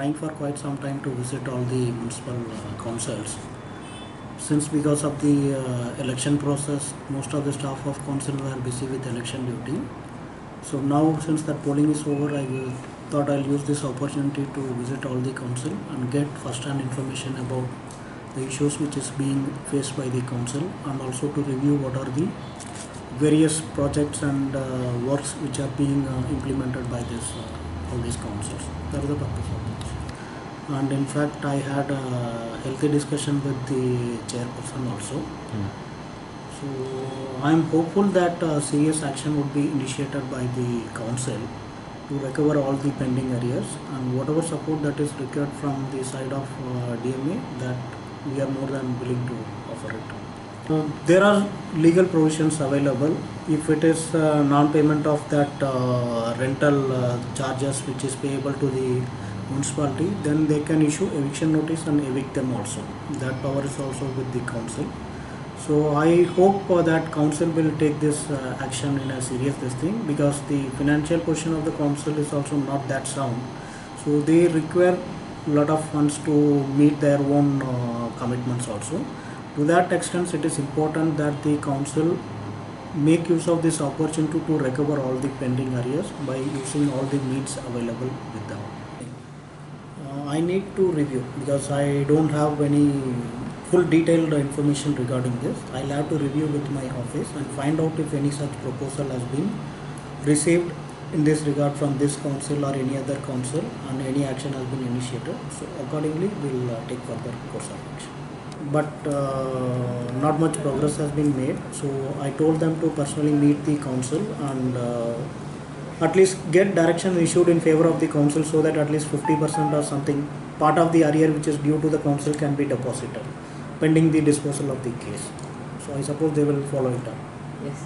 trying for quite some time to visit all the municipal councils. Since because of the election process, most of the staff of council were busy with election duty. So now since that polling is over, I thought I'll use this opportunity to visit all the council and get first-hand information about the issues which is being faced by the council, and also to review what are the various projects and works which are being implemented by all these councils. That is the purpose of this. And in fact, I had a healthy discussion with the chairperson also. So I am hopeful that serious action would be initiated by the council to recover all the pending arrears, and whatever support that is required from the side of DMA, that we are more than willing to offer it. There are legal provisions available. If it is non-payment of that rental charges which is payable to the municipality, then they can issue eviction notice and evict them also. That power is also with the council. So I hope that council will take this action in a serious thing, because the financial position of the council is also not that sound. So they require a lot of funds to meet their own commitments also. To that extent, it is important that the council make use of this opportunity to recover all the pending arrears by using all the means available with them. I need to review, because I don't have any full detailed information regarding this. I'll have to review with my office and find out if any such proposal has been received in this regard from this council or any other council, and any action has been initiated. So accordingly, we'll take further course of action. But not much progress has been made. So I told them to personally meet the council and at least get direction issued in favor of the council, so that at least 50% or something part of the arrear which is due to the council can be deposited pending the disposal of the case. So I suppose they will follow it up. Yes.